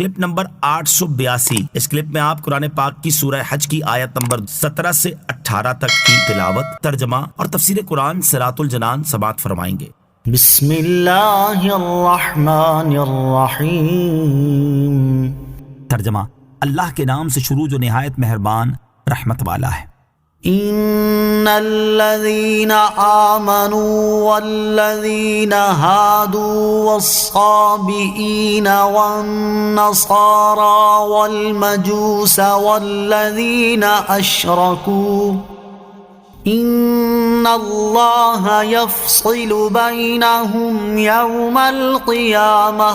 Clip number 882۔ اس clip میں آپ قرآن پاک کی سورہ حج کی آیت نمبر 17 سے 18 تک کی تلاوت، ترجمہ اور تفسیر قرآن صراط الجنان سماعت فرمائیں گے۔ بسم اللہ الرحمن الرحیم۔ ترجمہ، اللہ کے نام سے شروع جو نہایت مہربان رحمت والا ہے۔ ان الذين آمنوا والذين هادوا والصابئين والنصارى والمجوس والذين أشركوا ان الله يفصل بينهم يوم القيامة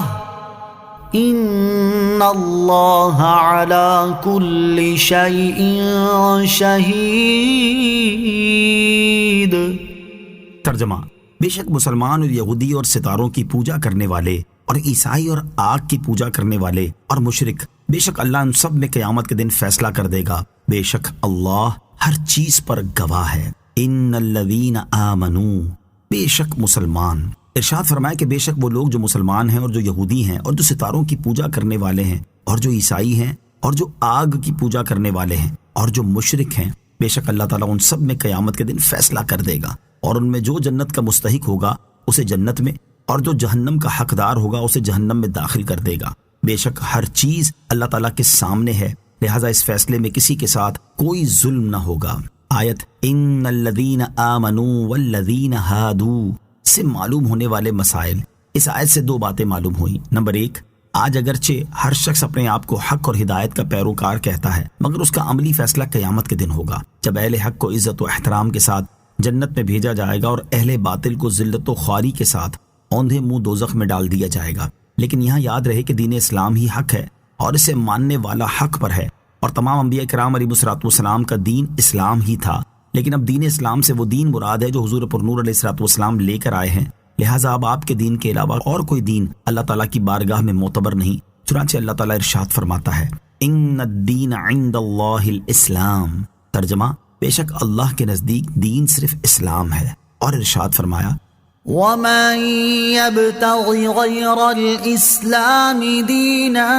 ان اللہ علی کل شیء شہید۔ ترجمہ، بے شک مسلمان اور یہودی اور ستاروں کی پوجا کرنے والے اور عیسائی اور آگ کی پوجا کرنے والے اور مشرک، بے شک اللہ ان سب میں قیامت کے دن فیصلہ کر دے گا، بے شک اللہ ہر چیز پر گواہ ہے۔ ان الذین آمنوا، بے شک مسلمان۔ ارشاد فرمایا کہ بے شک وہ لوگ جو مسلمان ہیں اور جو یہودی ہیں اور جو ستاروں کی پوجا کرنے والے ہیں اور جو عیسائی ہیں اور جو آگ کی پوجا کرنے والے ہیں اور جو مشرک ہیں، بے شک اللہ تعالیٰ ان سب میں قیامت کے دن فیصلہ کر دے گا، اور ان میں جو جنت کا مستحق ہوگا اسے جنت میں، اور جو جہنم کا حقدار ہوگا اسے جہنم میں داخل کر دے گا۔ بے شک ہر چیز اللہ تعالیٰ کے سامنے ہے، لہٰذا اس فیصلے میں کسی کے ساتھ کوئی ظلم نہ ہوگا۔ آیت ان الذین آمنوا والذین ہادوا سے معلوم ہونے والے مسائل۔ اس آیت سے دو باتیں معلوم ہوئیں۔ نمبر ایک، آج اگرچہ ہر شخص اپنے آپ کو حق اور ہدایت کا پیروکار کہتا ہے، مگر اس کا عملی فیصلہ قیامت کے دن ہوگا، جب اہل حق کو عزت و احترام کے ساتھ جنت میں بھیجا جائے گا اور اہل باطل کو ذلت و خواری کے ساتھ اوندھے منہ دوزخ میں ڈال دیا جائے گا۔ لیکن یہاں یاد رہے کہ دین اسلام ہی حق ہے اور اسے ماننے والا حق پر ہے، اور تمام انبیاء کرام علیہ السلام کا دین اسلام ہی تھا، لیکن اب دین اسلام سے وہ دین مراد ہے جو حضور پر نور علیہ السلام لے کر آئے ہیں، لہٰذا اب آپ کے دین کے علاوہ اور کوئی دین اللہ تعالیٰ کی بارگاہ میں معتبر نہیں۔ چنانچہ اللہ تعالیٰ ارشاد فرماتا ہے ان الدین عند اللہ الاسلام۔ ترجمہ، بے شک اللہ کے نزدیک دین صرف اسلام ہے، اور ارشاد فرمایا وَمَن يَبْتَغِ غَيْرَ الْإِسْلَامِ دِينًا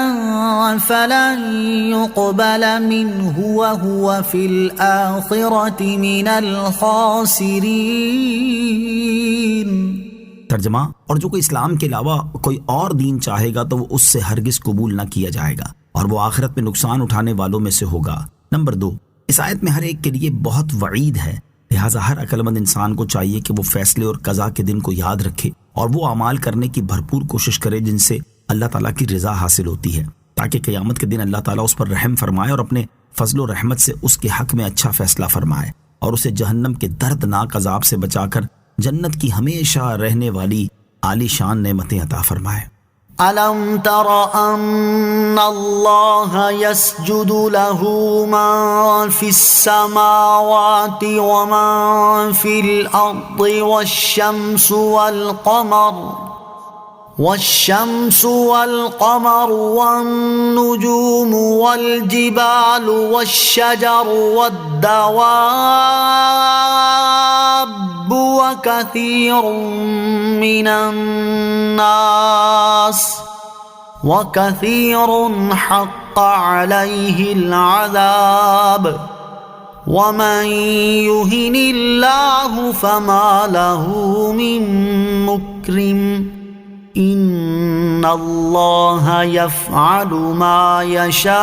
فَلَن يُقْبَلَ مِنْهُ وَهُوَ فِي الْآخِرَةِ مِنَ الْخَاسِرِينَ۔ ترجمہ، اور جو کوئی اسلام کے علاوہ کوئی اور دین چاہے گا تو وہ اس سے ہرگز قبول نہ کیا جائے گا، اور وہ آخرت میں نقصان اٹھانے والوں میں سے ہوگا۔ نمبر دو، اس آیت میں ہر ایک کے لیے بہت وعید ہے، لہٰذا ہر عقل مند انسان کو چاہیے کہ وہ فیصلے اور قضا کے دن کو یاد رکھے اور وہ اعمال کرنے کی بھرپور کوشش کرے جن سے اللہ تعالیٰ کی رضا حاصل ہوتی ہے، تاکہ قیامت کے دن اللہ تعالیٰ اس پر رحم فرمائے اور اپنے فضل و رحمت سے اس کے حق میں اچھا فیصلہ فرمائے، اور اسے جہنم کے دردناک عذاب سے بچا کر جنت کی ہمیشہ رہنے والی عالی شان نعمتیں عطا فرمائے۔ أَلَمْ تَرَ أَنَّ اللَّهَ يَسْجُدُ لَهُ مَن فِي السَّمَاوَاتِ وَمَن فِي الْأَرْضِ والشمس والقمر والنجوم والجبال والشجر والدواب وكثير حق عليه العذاب ومن يهن الله فما له من مكرم ان اللہ یفعل ما یشاء۔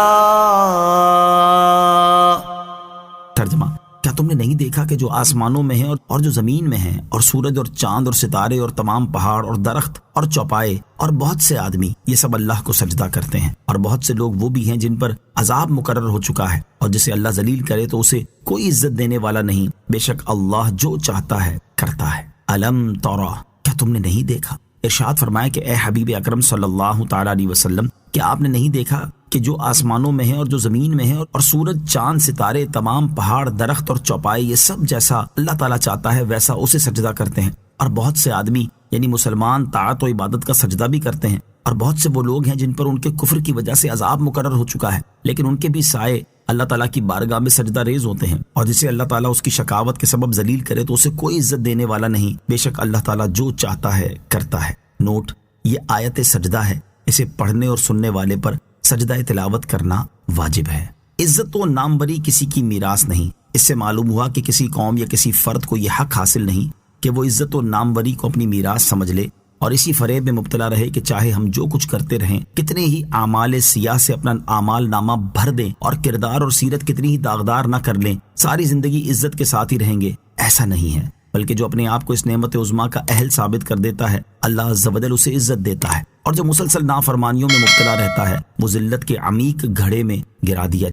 ترجمہ، کیا تم نے نہیں دیکھا کہ جو آسمانوں میں ہیں اور جو زمین میں ہیں، اور سورج اور چاند اور ستارے اور تمام پہاڑ اور درخت اور چوپائے اور بہت سے آدمی، یہ سب اللہ کو سجدہ کرتے ہیں، اور بہت سے لوگ وہ بھی ہیں جن پر عذاب مقرر ہو چکا ہے، اور جسے اللہ ذلیل کرے تو اسے کوئی عزت دینے والا نہیں، بے شک اللہ جو چاہتا ہے کرتا ہے۔ الم ترى، کیا تم نے نہیں دیکھا؟ ارشاد فرمایا کہ اے حبیب اکرم صلی اللہ تعالیٰ علیہ وسلم، کیا آپ نے نہیں دیکھا کہ جو آسمانوں میں ہیں اور جو زمین میں ہیں، اور سورج، چاند، ستارے، تمام پہاڑ، درخت اور چوپائے، یہ سب جیسا اللہ تعالیٰ چاہتا ہے ویسا اسے سجدہ کرتے ہیں، اور بہت سے آدمی یعنی مسلمان طاعت و عبادت کا سجدہ بھی کرتے ہیں، اور بہت سے وہ لوگ ہیں جن پر ان کے کفر کی وجہ سے عذاب مقرر ہو چکا ہے، لیکن ان کے بھی سائے اللہ تعالیٰ کی بارگاہ میں سجدہ ریز ہوتے ہیں، اور جسے اللہ تعالیٰ اس کی شقاوت کے سبب ذلیل کرے تو اسے کوئی عزت دینے والا نہیں، بے شک اللہ تعالیٰ جو چاہتا ہے کرتا ہے۔ نوٹ، یہ آیت سجدہ ہے، اسے پڑھنے اور سننے والے پر سجدہ تلاوت کرنا واجب ہے۔ عزت و ناموری کسی کی میراث نہیں۔ اس سے معلوم ہوا کہ کسی قوم یا کسی فرد کو یہ حق حاصل نہیں کہ وہ عزت و ناموری کو اپنی میراث سمجھ لے اور اسی فریب میں مبتلا رہے کہ چاہے ہم جو کچھ کرتے رہیں، کتنے ہی اعمال سیاہ سے اپنا اعمال نامہ بھر دیں اور کردار اور سیرت کتنی ہی داغدار نہ کر لیں، ساری زندگی عزت کے ساتھ ہی رہیں گے۔ ایسا نہیں ہے، بلکہ جو اپنے آپ کو اس نعمت عظمیٰ کا اہل ثابت کر دیتا ہے، اللہ عز و جل اسے عزت دیتا ہے، اور جو مسلسل نافرمانیوں میں مبتلا رہتا ہے وہ ذلت کے عمیق گھڑے میں گرا دیا